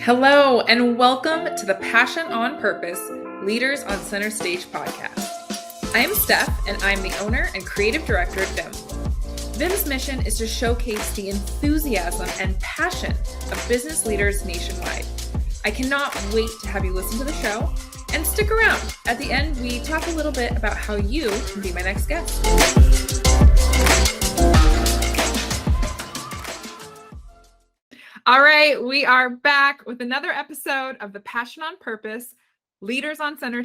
Hello, and welcome to the Passion on Purpose Leaders on Center Stage podcast. I am Steph, and I'm the owner and creative director at VIM. VIM's mission is to showcase the enthusiasm and passion of business leaders nationwide. I cannot wait to have you listen to the show, and stick around. At the end, we talk a little bit about how you can be my next guest. All right, we are back with another episode of the Passion on Purpose Leaders on Center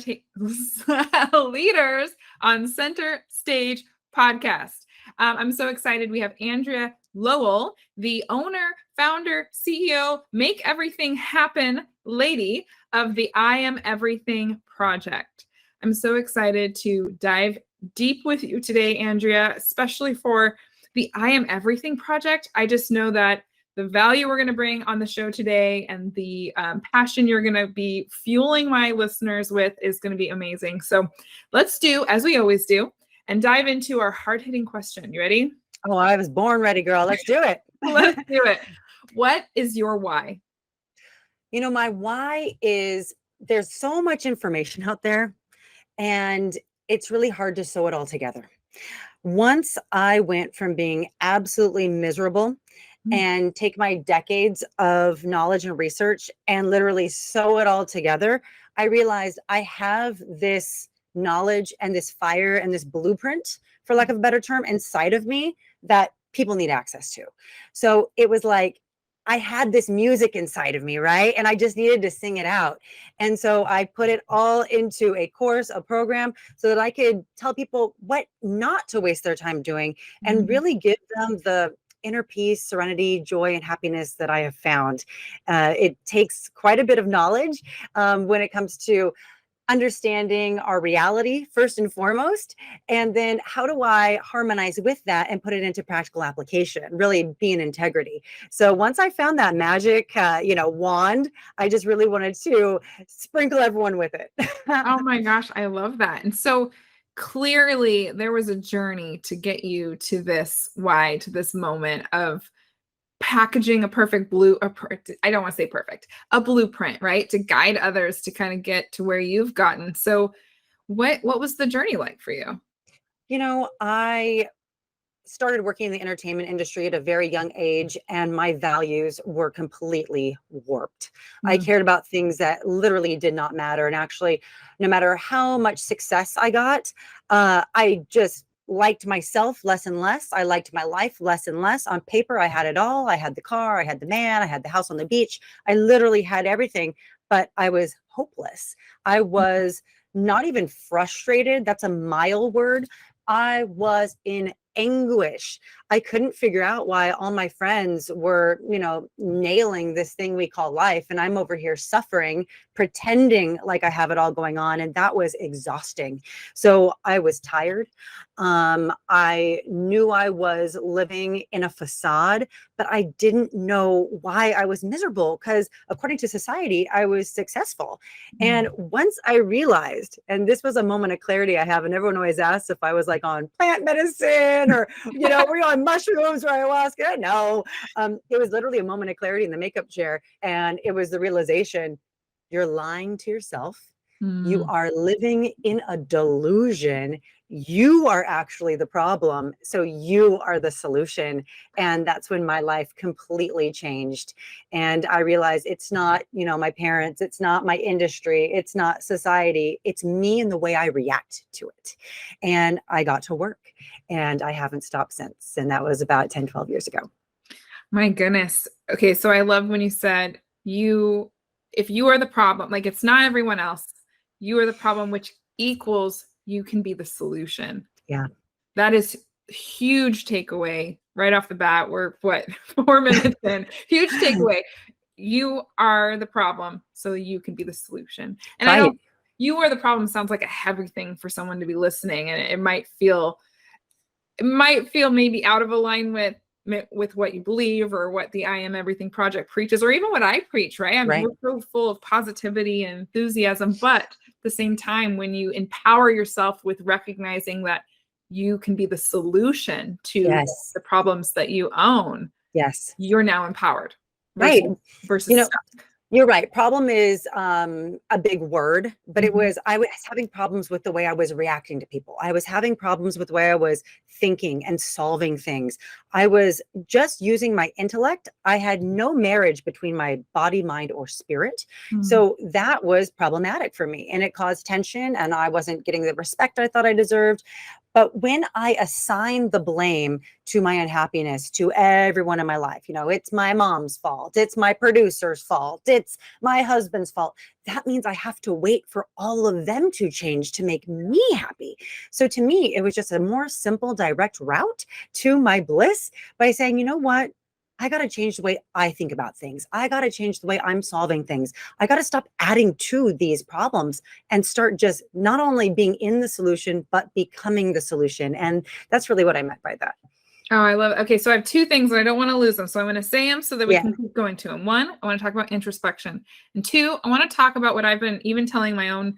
Leaders on Center Stage podcast. I'm so excited. We have Andrea Lowell, the owner, founder, CEO, make everything happen lady of the I Am Everything project. I'm so excited to dive deep with you today, Andrea, especially for the I Am Everything project. I just know that the value we're going to bring on the show today and the passion you're going to be fueling my listeners with is going to be amazing. So let's do, as we always do, and dive into our hard-hitting question. You ready? Oh, I was born ready, girl. Let's do it. Let's do it. What is your why? You know, my why is there's so much information out there, and it's really hard to sew it all together. Once I went from being absolutely miserable and take my decades of knowledge and research and literally sew it all together, I realized I have this knowledge and this fire and this blueprint, for lack of a better term, inside of me that people need access to. So it was like I had this music inside of me, right? And I just needed to sing it out. And so I put it all into a course, a program, so that I could tell people what not to waste their time doing and really give them the inner peace, serenity, joy, and happiness that I have found. It takes quite a bit of knowledge when it comes to understanding our reality first and foremost, and then how do I harmonize with that and put it into practical application, really be in integrity. So once I found that magic, wand, I just really wanted to sprinkle everyone with it. Oh my gosh, I love that. And so clearly there was a journey to get you to this why, to this moment of packaging a perfect I don't want to say perfect, a blueprint, right? To guide others to kind of get to where you've gotten. So what was the journey like for you? You know, I started working in the entertainment industry at a very young age, and my values were completely warped. I cared about things that literally did not matter. And actually, no matter how much success I got, I just liked myself less and less. I liked my life less and less. On paper, I had it all. I had the car, I had the man, I had the house on the beach. I literally had everything, but I was hopeless. I was not even frustrated. That's a mild word. I was in anguish. I couldn't figure out why all my friends were, nailing this thing we call life. And I'm over here suffering, pretending like I have it all going on. And that was exhausting. So I was tired. I knew I was living in a facade, but I didn't know why I was miserable, because according to society, I was successful. And once I realized, and this was a moment of clarity I have, and everyone always asks if I was like on plant medicine or, were you on mushrooms or ayahuasca? No, it was literally a moment of clarity in the makeup chair. And it was the realization, you're lying to yourself. You are living in a delusion. You are actually the problem. So you are the solution. And that's when my life completely changed. And I realized it's not, my parents, it's not my industry, it's not society, it's me and the way I react to it. And I got to work, and I haven't stopped since. And that was about 10, 12 years ago. My goodness. Okay. So I love when you said if you are the problem, like it's not everyone else, you are the problem, which equals you can be the solution. Yeah. That is huge takeaway right off the bat. We're 4 minutes in. Huge takeaway. You are the problem, so you can be the solution. And right. You are the problem sounds like a heavy thing for someone to be listening. And it might feel maybe out of alignment with what you believe or what the I Am Everything project preaches, or even what I preach, right? We're so full of positivity and enthusiasm, but at the same time, when you empower yourself with recognizing that you can be the solution to the problems that you own, you're now empowered versus stuck. You're right. Problem is a big word, but Mhm. I was having problems with the way I was reacting to people. I was having problems with the way I was thinking and solving things. I was just using my intellect. I had no marriage between my body, mind, or spirit. Mm. So that was problematic for me, and it caused tension, and I wasn't getting the respect I thought I deserved. But when I assigned the blame to my unhappiness to everyone in my life, it's my mom's fault, it's my producer's fault, it's my husband's fault, that means I have to wait for all of them to change to make me happy. So to me, it was just a more simple, direct route to my bliss by saying, you know what? I got to change the way I think about things. I got to change the way I'm solving things. I got to stop adding to these problems and start just not only being in the solution, but becoming the solution. And that's really what I meant by that. Oh, I love it. Okay, so I have two things and I don't want to lose them. So I'm going to say them so that we Yeah. can keep going to them. One, I want to talk about introspection. And two, I want to talk about what I've been even telling my own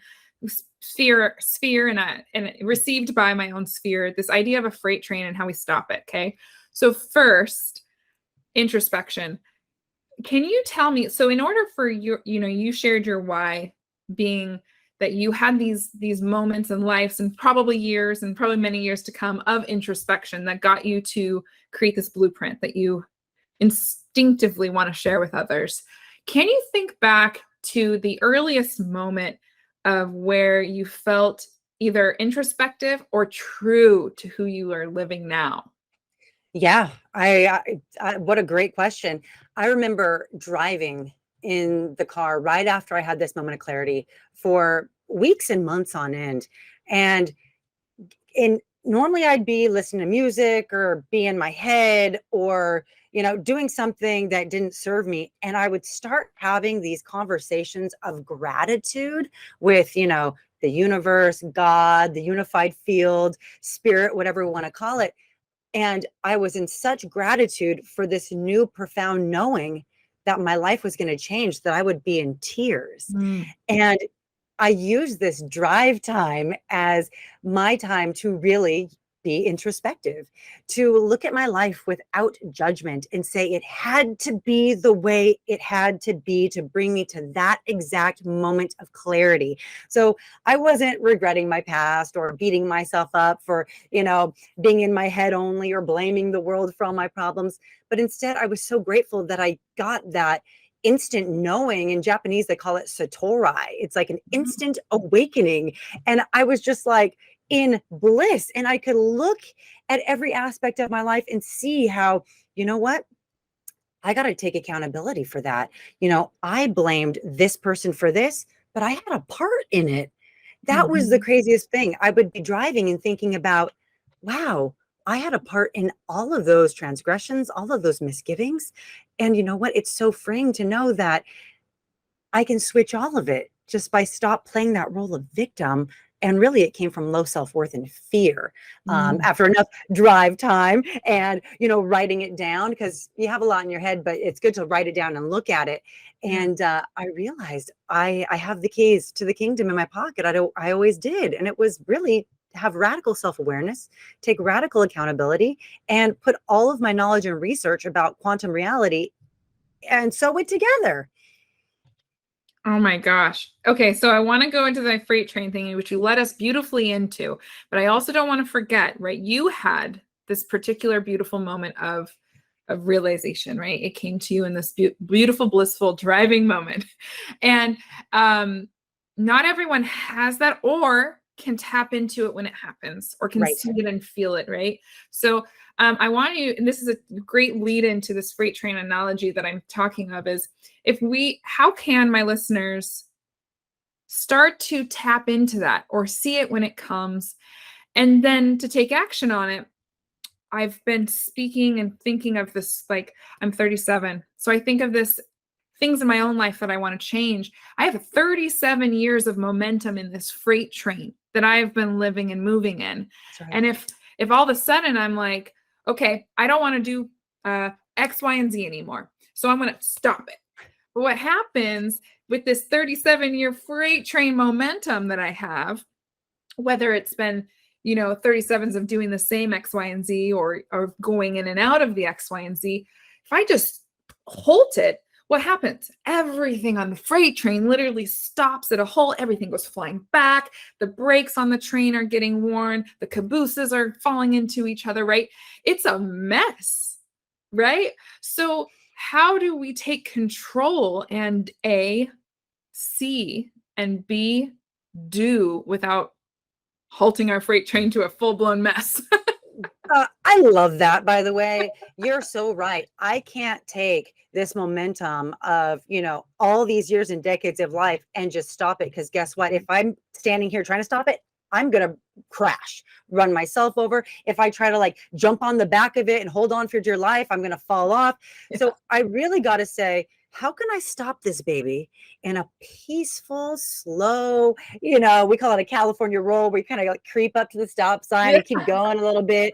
sphere and received by my own sphere, this idea of a freight train and how we stop it. Okay. So first, introspection. Can you tell me, so in order for you shared your why being that you had these moments in lives and probably years and probably many years to come of introspection that got you to create this blueprint that you instinctively want to share with others. Can you think back to the earliest moment of where you felt either introspective or true to who you are living now? Yeah, what a great question. I remember driving in the car right after I had this moment of clarity for weeks and months on end. And normally I'd be listening to music or be in my head or doing something that didn't serve me, and I would start having these conversations of gratitude with the universe, God, the unified field, spirit, whatever we want to call it. And I was in such gratitude for this new profound knowing that my life was going to change, that I would be in tears. Mm. And I use this drive time as my time to really be introspective, to look at my life without judgment and say it had to be the way it had to be to bring me to that exact moment of clarity. So I wasn't regretting my past or beating myself up for, being in my head only or blaming the world for all my problems. But instead, I was so grateful that I got that instant knowing. In Japanese, they call it satori. It's like an instant awakening. And I was just like in bliss. And I could look at every aspect of my life and see how, you know what? I got to take accountability for that. I blamed this person for this, but I had a part in it. That was the Mhm. craziest thing. I would be driving and thinking about, wow, I had a part in all of those transgressions, all of those misgivings. And you know what? It's so freeing to know that I can switch all of it just by stop playing that role of victim. And really, it came from low self-worth and fear. Mm. After enough drive time and writing it down, because you have a lot in your head, but it's good to write it down and look at it. Yeah. And I realized I have the keys to the kingdom in my pocket. I always did, and it was really have radical self-awareness, take radical accountability, and put all of my knowledge and research about quantum reality and sew it together. Oh my gosh. Okay, so I want to go into the freight train thing, which you led us beautifully into, but I also don't want to forget, right? You had this particular beautiful moment of realization, right? It came to you in this beautiful, blissful driving moment, and not everyone has that or can tap into it when it happens or can Right. see it and feel it, right? So I want you, and this is a great lead into this freight train analogy that I'm talking of, is how can my listeners start to tap into that or see it when it comes and then to take action on it? I've been speaking and thinking of this, like, I'm 37. So I think of this things in my own life that I want to change. I have 37 years of momentum in this freight train that I've been living and moving in. That's right. And if all of a sudden I'm like, okay, I don't want to do X, Y, and Z anymore, so I'm going to stop it. But what happens with this 37-year freight train momentum that I have, whether it's been 37s of doing the same X, Y, and Z or going in and out of the X, Y, and Z, if I just halt it, what happens? Everything on the freight train literally stops at a halt. Everything goes flying back. The brakes on the train are getting worn. The cabooses are falling into each other, right? It's a mess, right? So how do we take control and A, see, and B, do without halting our freight train to a full-blown mess? I love that, by the way. You're so right. I can't take this momentum of, all these years and decades of life and just stop it. Because guess what? If I'm standing here trying to stop it, I'm going to crash, run myself over. If I try to like jump on the back of it and hold on for dear life, I'm going to fall off. Yeah. So I really got to say, how can I stop this baby in a peaceful, slow, we call it a California roll, where you kind of like creep up to the stop sign and keep going a little bit.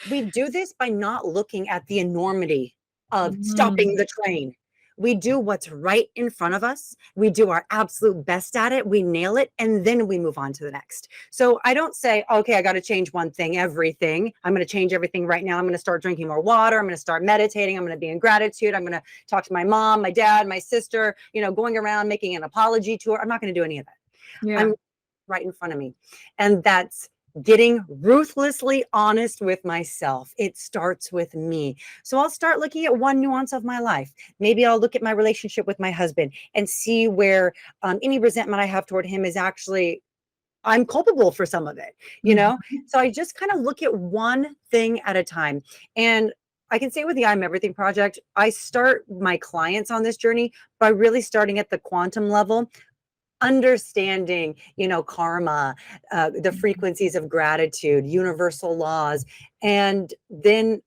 We do this by not looking at the enormity of stopping the train. We do what's right in front of us. We do our absolute best at it. We nail it. And then we move on to the next. So I don't say, okay, I got to change one thing, everything. I'm going to change everything right now. I'm going to start drinking more water. I'm going to start meditating. I'm going to be in gratitude. I'm going to talk to my mom, my dad, my sister, going around making an apology tour. I'm not going to do any of that. Yeah. I'm right in front of me. And that's getting ruthlessly honest with myself. It starts with me. So I'll start looking at one nuance of my life. Maybe I'll look at my relationship with my husband and see where any resentment I have toward him is actually, I'm culpable for some of it, So I just kind of look at one thing at a time. And I can say with the I'm Everything project, I start my clients on this journey by really starting at the quantum level, understanding, karma, the frequencies of gratitude, universal laws, and then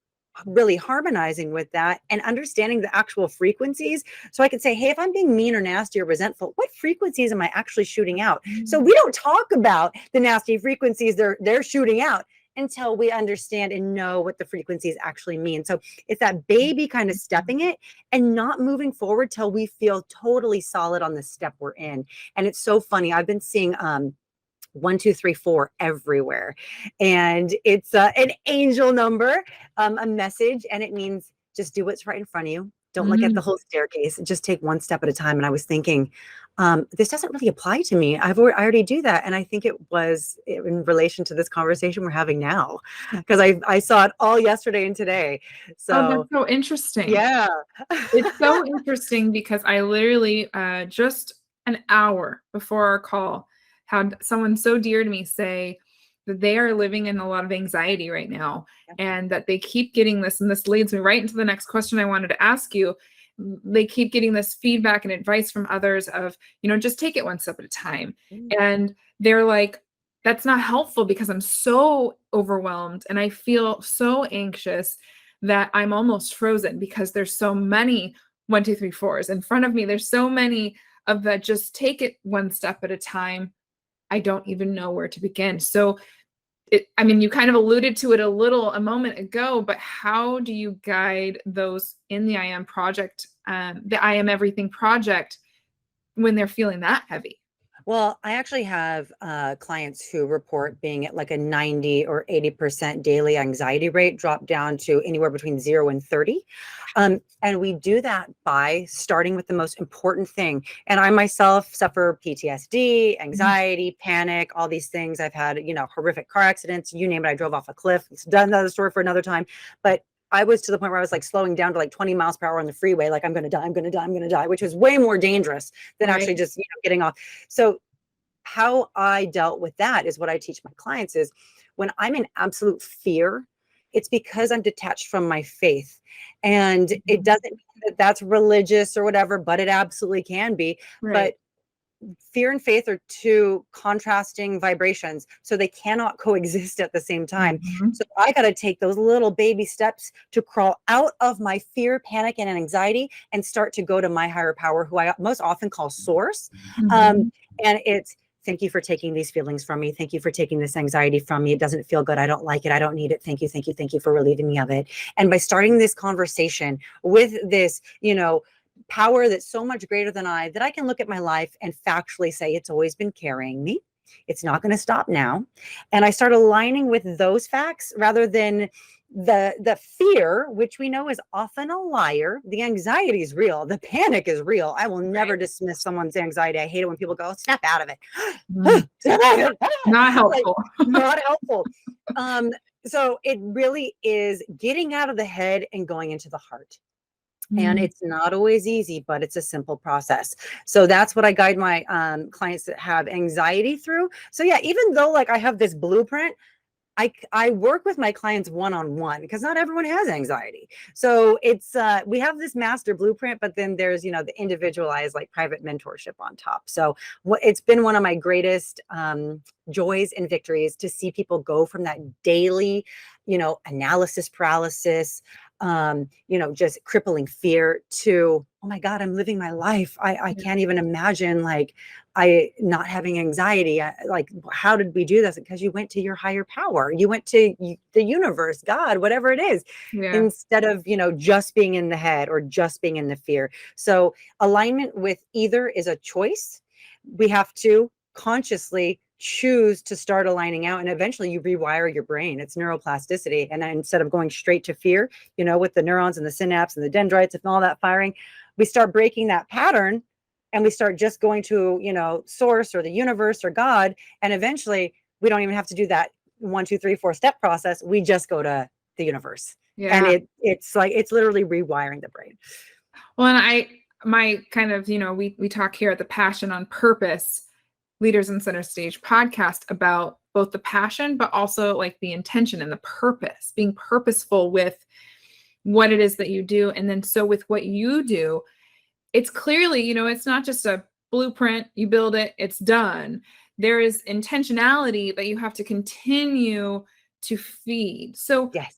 really harmonizing with that and understanding the actual frequencies. So I can say, hey, if I'm being mean or nasty or resentful, what frequencies am I actually shooting out? So we don't talk about the nasty frequencies they're shooting out until we understand and know what the frequencies actually mean. So it's that baby kind of stepping it and not moving forward till we feel totally solid on the step we're in. And it's so funny. I've been seeing 1, 2, 3, 4 everywhere. And it's an angel number, a message, and it means just do what's right in front of you. Don't look at the whole staircase. Just take one step at a time. And I was thinking, this doesn't really apply to me. I already do that. And I think it was in relation to this conversation we're having now, because I saw it all yesterday and today. So that's so interesting. Yeah. It's so interesting because I literally just an hour before our call had someone so dear to me say that they are living in a lot of anxiety right now, and that they keep getting this, and this leads me right into the next question I wanted to ask you. They keep getting this feedback and advice from others of, just take it one step at a time. And they're like, that's not helpful because I'm so overwhelmed and I feel so anxious that I'm almost frozen because there's so many 1, 2, 3, 4s in front of me. There's so many of that. Just take it one step at a time. I don't even know where to begin. So you kind of alluded to it a moment ago, but how do you guide those in the I Am project, the I Am Everything project, when they're feeling that heavy? Well, I actually have clients who report being at like a 90 or 80% daily anxiety rate, drop down to anywhere between 0 and 30. And we do that by starting with the most important thing. And I myself suffer PTSD, anxiety, panic, all these things. I've had, horrific car accidents, you name it. I drove off a cliff. It's done another story for another time. But I was to the point where I was like slowing down to like 20 miles per hour on the freeway. Like, I'm going to die, I'm going to die, I'm going to die, which is way more dangerous than actually just, getting off. So how I dealt with that is what I teach my clients is when I'm in absolute fear, it's because I'm detached from my faith. And it doesn't mean that that's religious or whatever, but it absolutely can be. But fear and faith are two contrasting vibrations, so they cannot coexist at the same time. So I got to take those little baby steps to crawl out of my fear, panic, and anxiety and start to go to my higher power, who I most often call source. And it's, thank you for taking these feelings from me. Thank you for taking this anxiety from me. It doesn't feel good. I don't like it. I don't need it. Thank you. Thank you. Thank you for relieving me of it. And by starting this conversation with this, power that's so much greater than that I can look at my life and factually say it's always been carrying me. It's not going to stop now. And I start aligning with those facts rather than the fear, which we know is often a liar, the anxiety is real, the panic is real. I will never dismiss someone's anxiety. I hate it when people go, snap out of it. Mm. Not Like, helpful. not helpful. So it really is getting out of the head and going into the heart. And Mm. it's not always easy, but it's a simple process. So that's what I guide my clients that have anxiety through. So yeah, even though like I have this blueprint, I work with my clients one-on-one because not everyone has anxiety. So it's we have this master blueprint, but then there's, the individualized like private mentorship on top. So it's been one of my greatest joys and victories to see people go from that daily, analysis paralysis, just crippling fear to, oh my God, I'm living my life. I can't even imagine like I not having anxiety. Like, how did we do this? Because you went to your higher power. You went to the universe, God, whatever it is, Yeah. instead of, just being in the head or just being in the fear. So alignment with either is a choice. We have to consciously choose to start aligning out, and eventually you rewire your brain. It's neuroplasticity. And then instead of going straight to fear, with the neurons and the synapse and the dendrites and all that firing, we start breaking that pattern and we start just going to, source or the universe or God. And eventually we don't even have to do that 1, 2, 3, 4 step process. We just go to the universe. Yeah. And it's like, it's literally rewiring the brain. Well, and my kind of, we talk here at the Passion on Purpose Leaders in Center Stage podcast about both the passion, but also like the intention and the purpose, being purposeful with what it is that you do. And then so with what you do, it's clearly, it's not just a blueprint, you build it, it's done. There is intentionality that you have to continue to feed. So Yes.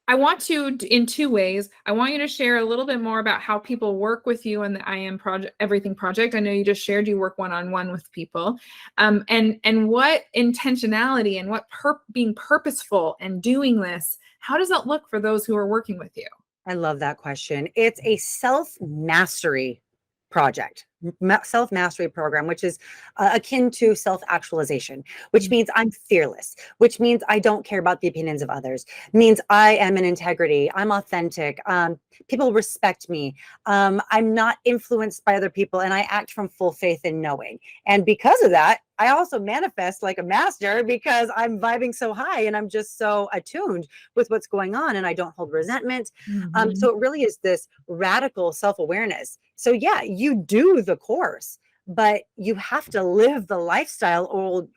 I want to, in 2 ways, I want you to share a little bit more about how people work with you in the I Am Project, Everything Project. I know you just shared you work one-on-one with people, and what intentionality and what being purposeful and doing this, how does that look for those who are working with you? I love that question. It's a self-mastery project, self-mastery program, which is akin to self-actualization, which means I'm fearless, which means I don't care about the opinions of others, means I am in integrity, I'm authentic, people respect me, I'm not influenced by other people, and I act from full faith and knowing. And because of that, I also manifest like a master because I'm vibing so high and I'm just so attuned with what's going on and I don't hold resentment. So it really is this radical self-awareness. So yeah, you do the course, but you have to live the lifestyle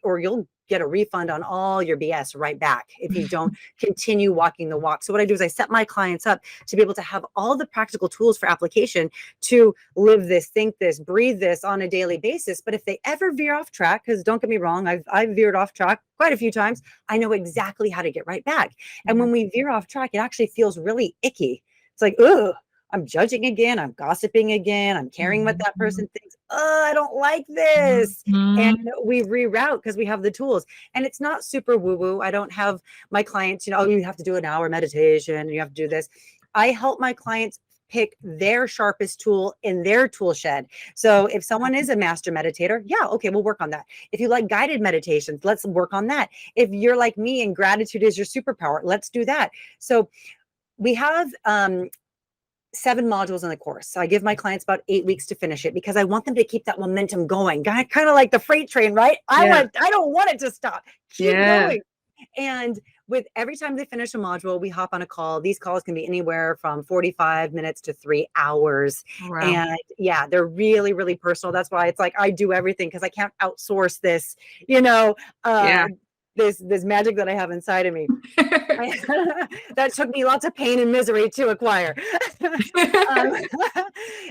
or you'll get a refund on all your BS right back if you don't continue walking the walk. So what I do is I set my clients up to be able to have all the practical tools for application to live this, think this, breathe this on a daily basis. But if they ever veer off track, because don't get me wrong, I've veered off track quite a few times, I know exactly how to get right back. And when we veer off track, it actually feels really icky. It's like, ugh, I'm judging again. I'm gossiping again. I'm caring what that person thinks. Oh, I don't like this. And we reroute because we have the tools. And it's not super woo-woo. I don't have my clients, oh, you have to do an hour meditation and you have to do this. I help my clients pick their sharpest tool in their tool shed. So if someone is a master meditator, yeah, okay, we'll work on that. If you like guided meditations, let's work on that. If you're like me and gratitude is your superpower, let's do that. So we have 7 modules in the course. So I give my clients about 8 weeks to finish it because I want them to keep that momentum going. Kind of like the freight train, right? I don't want it to stop. Keep going. And with every time they finish a module, we hop on a call. These calls can be anywhere from 45 minutes to 3 hours. Wow. And yeah, they're really, really personal. That's why it's like I do everything because I can't outsource this, this magic that I have inside of me. That took me lots of pain and misery to acquire.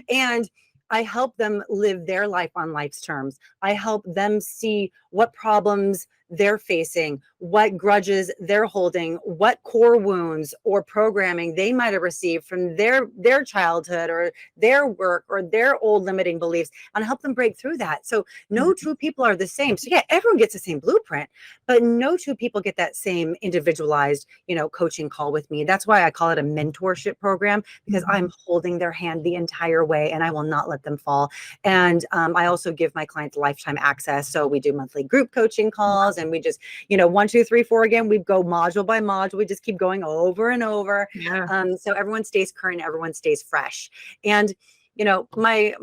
And I help them live their life on life's terms. I help them see what problems they're facing, what grudges they're holding, what core wounds or programming they might have received from their childhood or their work or their old limiting beliefs, and help them break through that. So no 2 people are the same. So yeah, everyone gets the same blueprint, but no 2 people get that same individualized, coaching call with me. That's why I call it a mentorship program, because I'm holding their hand the entire way and I will not let them fall. And I also give my clients lifetime access. So we do monthly group coaching calls and we just, 1, 2, 2, 3, 4 again. We go module by module. We just keep going over and over. Yeah. So everyone stays current, everyone stays fresh. And my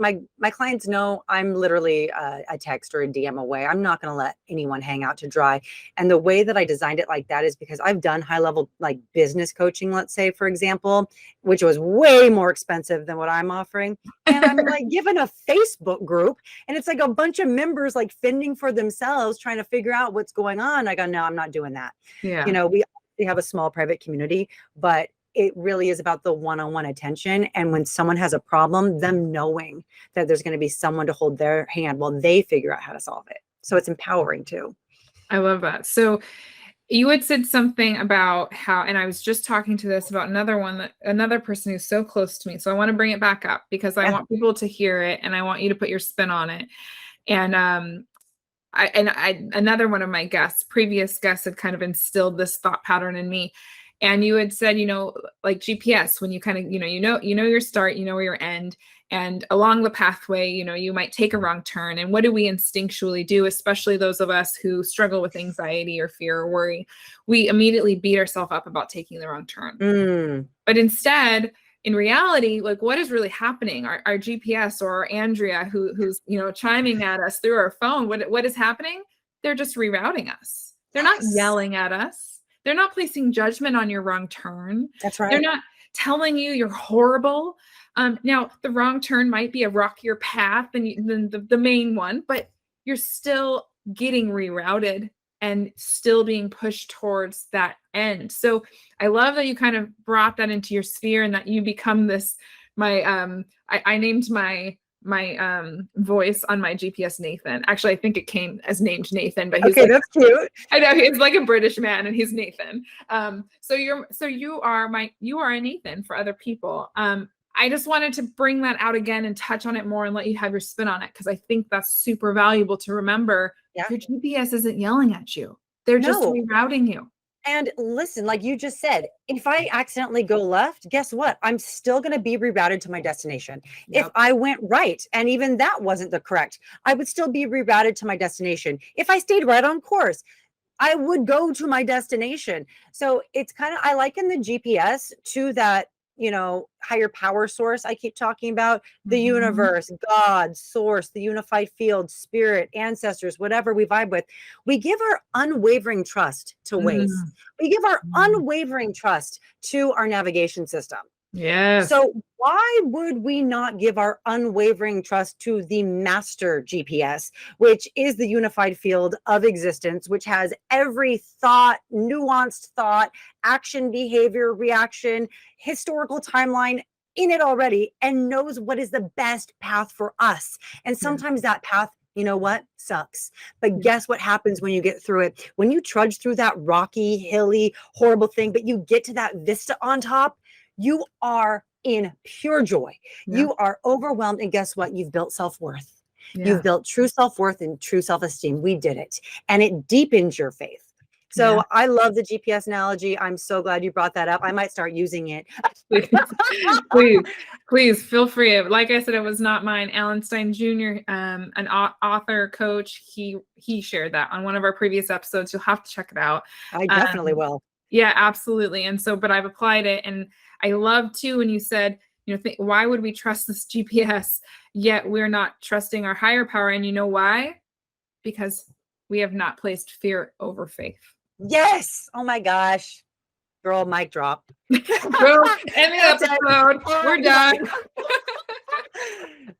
clients know I'm literally a text or a DM away. I'm not going to let anyone hang out to dry. And the way that I designed it like that is because I've done high level like business coaching, let's say, for example, which was way more expensive than what I'm offering. And I'm like given a Facebook group and it's like a bunch of members like fending for themselves, trying to figure out what's going on. I go, no, I'm not doing that. Yeah. We have a small private community, but it really is about the one-on-one attention. And when someone has a problem, them knowing that there's going to be someone to hold their hand while they figure out how to solve it. So it's empowering too. I love that. So you had said something about how, and I was just talking to this about another person who's so close to me. So I want to bring it back up because I want people to hear it and I want you to put your spin on it. And another one of my previous guests had kind of instilled this thought pattern in me. And you had said, like GPS, when you kind of, you know your start, you know where your end, and along the pathway, you might take a wrong turn. And what do we instinctually do, especially those of us who struggle with anxiety or fear or worry? We immediately beat ourselves up about taking the wrong turn. But instead, in reality, like what is really happening? Our GPS or Andrea, who's chiming at us through our phone, what is happening? They're just rerouting us. They're not yelling at us. They're not placing judgment on your wrong turn. That's right. They're not telling you you're horrible. Now, the wrong turn might be a rockier path than the main one, but you're still getting rerouted and still being pushed towards that end. So I love that you kind of brought that into your sphere and that you become this, I named my voice on my GPS Nathan. Actually, I think it came as named Nathan, but he's that's cute. I know he's like a British man and he's Nathan. So you are a Nathan for other people. I just wanted to bring that out again and touch on it more and let you have your spin on it because I think that's super valuable to remember. Yeah. Your GPS isn't yelling at you. They're just rerouting you. And listen, like you just said, if I accidentally go left, guess what? I'm still going to be rerouted to my destination. Yep. If I went right, and even that wasn't the correct, I would still be rerouted to my destination. If I stayed right on course, I would go to my destination. So it's kind of, I liken the GPS to that, higher power source I keep talking about, the universe, God, source, the unified field, spirit, ancestors, whatever we vibe with. We give our unwavering trust to Waze. We give our unwavering trust to our navigation system. Yes. So why would we not give our unwavering trust to the master GPS, which is the unified field of existence, which has every thought, nuanced thought, action, behavior, reaction, historical timeline in it already, and knows what is the best path for us. And sometimes that path, sucks. But guess what happens when you get through it? When you trudge through that rocky, hilly, horrible thing, but you get to that vista on top, you are in pure joy. Yeah. You are overwhelmed. And guess what? You've built self-worth. Yeah. You've built true self-worth and true self-esteem. We did it. And it deepens your faith. So I love the GPS analogy. I'm so glad you brought that up. I might start using it. please feel free. Like I said, it was not mine. Alan Stein Jr., an author, coach, he shared that on one of our previous episodes. You'll have to check it out. I definitely will. Yeah, absolutely. And so, but I've applied it. And I love too, when you said, why would we trust this GPS yet we're not trusting our higher power? And you know why? Because we have not placed fear over faith. Yes. Oh my gosh. Girl, mic drop. Girl, end the episode. We're done.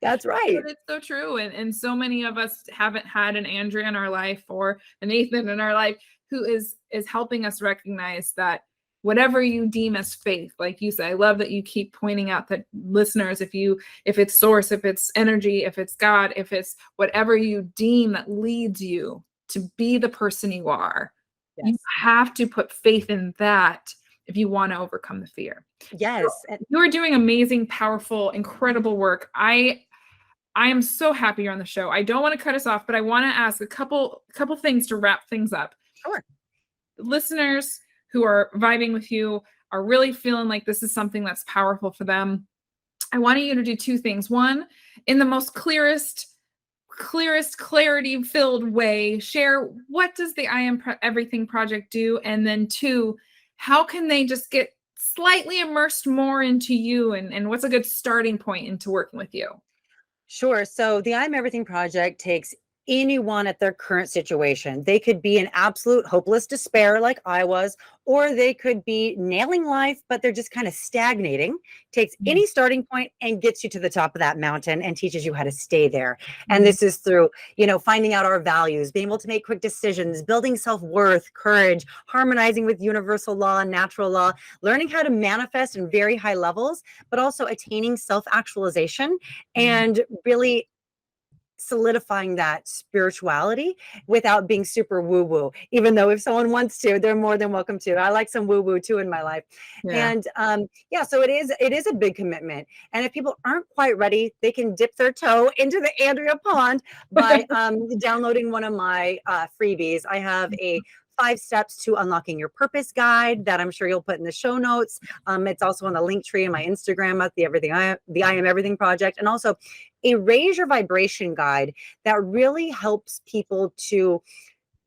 That's right. But it's so true. And so many of us haven't had an Andrea in our life or an Nathan in our life who is helping us recognize that whatever you deem as faith, like you said, I love that you keep pointing out that listeners, if it's source, if it's energy, if it's God, if it's whatever you deem that leads you to be the person you are, you have to put faith in that if you want to overcome the fear. Yes. So you are doing amazing, powerful, incredible work. I am so happy you're on the show. I don't want to cut us off, but I want to ask a couple things to wrap things up. Sure. Listeners who are vibing with you are really feeling like this is something that's powerful for them. I want you to do two things. One, in the most clearest, clearest, clarity-filled way, share what does the I Am Everything Project do? And then 2, how can they just get slightly immersed more into you, and what's a good starting point into working with you? Sure. So the I'm Everything Project takes anyone at their current situation. They could be in absolute hopeless despair, like I was, or they could be nailing life, but they're just kind of stagnating. Takes any starting point and gets you to the top of that mountain and teaches you how to stay there. And this is through, finding out our values, being able to make quick decisions, building self-worth, courage, harmonizing with universal law and natural law, learning how to manifest in very high levels, but also attaining self-actualization and really solidifying that spirituality without being super woo-woo, even though if someone wants to, they're more than welcome to. I like some woo-woo too in my life. Yeah. And so it is a big commitment. And if people aren't quite ready, they can dip their toe into the Andrea pond by downloading one of my freebies. I have a 5 steps to unlocking your purpose guide that I'm sure you'll put in the show notes. It's also on the link tree in my Instagram at the I Am Everything Project, and also a raise your vibration guide that really helps people to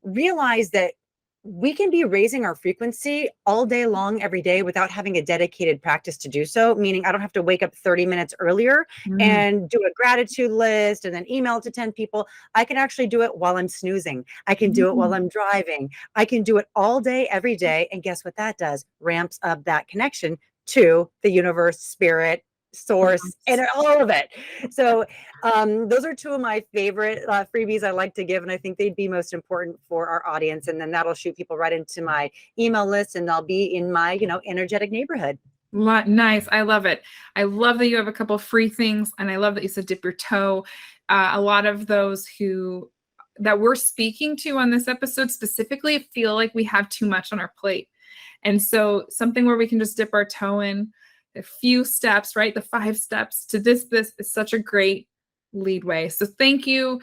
realize that we can be raising our frequency all day long, every day, without having a dedicated practice to do so. Meaning I don't have to wake up 30 minutes earlier and do a gratitude list and then email it to 10 people. I can actually do it while I'm snoozing. I can do it while I'm driving. I can do it all day, every day. And guess what that does? Ramps up that connection to the universe, spirit, source, and all of it. So those are 2 of my favorite freebies I like to give, and I think they'd be most important for our audience. And then that'll shoot people right into my email list, and they'll be in my energetic neighborhood. Nice. I love it. I love that you have a couple free things, and I love that you said dip your toe. A lot of those that we're speaking to on this episode specifically feel like we have too much on our plate, and so something where we can just dip our toe in. A few steps, right? The 5 steps to this is such a great lead way. So thank you.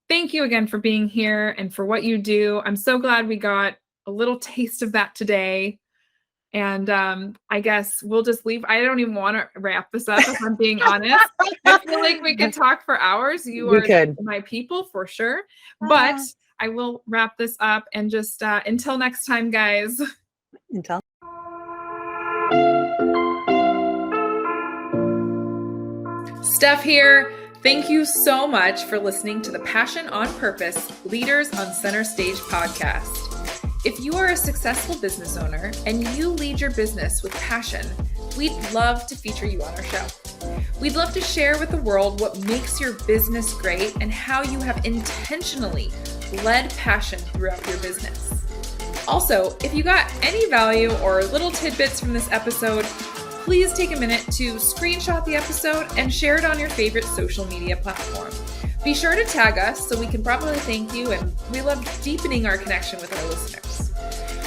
Thank you again for being here and for what you do. I'm so glad we got a little taste of that today. And I guess we'll just leave. I don't even want to wrap this up if I'm being honest. I feel like we could talk for hours. You are my people for sure. But I will wrap this up and just until next time, guys. Until Steph here. Thank you so much for listening to the Passion on Purpose Leaders on Center Stage podcast. If you are a successful business owner and you lead your business with passion, we'd love to feature you on our show. We'd love to share with the world what makes your business great and how you have intentionally led passion throughout your business. Also, if you got any value or little tidbits from this episode, please take a minute to screenshot the episode and share it on your favorite social media platform. Be sure to tag us so we can properly thank you, and we love deepening our connection with our listeners.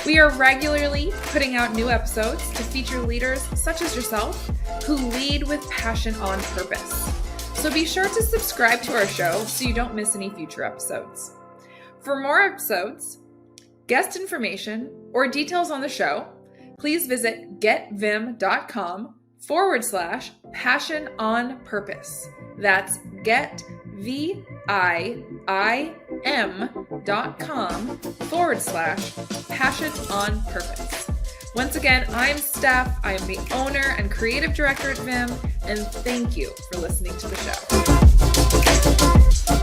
We are regularly putting out new episodes to feature leaders such as yourself who lead with passion on purpose. So be sure to subscribe to our show so you don't miss any future episodes. For more episodes, guest information, or details on the show, please visit getvim.com/passion on purpose. That's getvim.com/passion on purpose. Once again, I'm Steph. I am the owner and creative director at Vim, and thank you for listening to the show.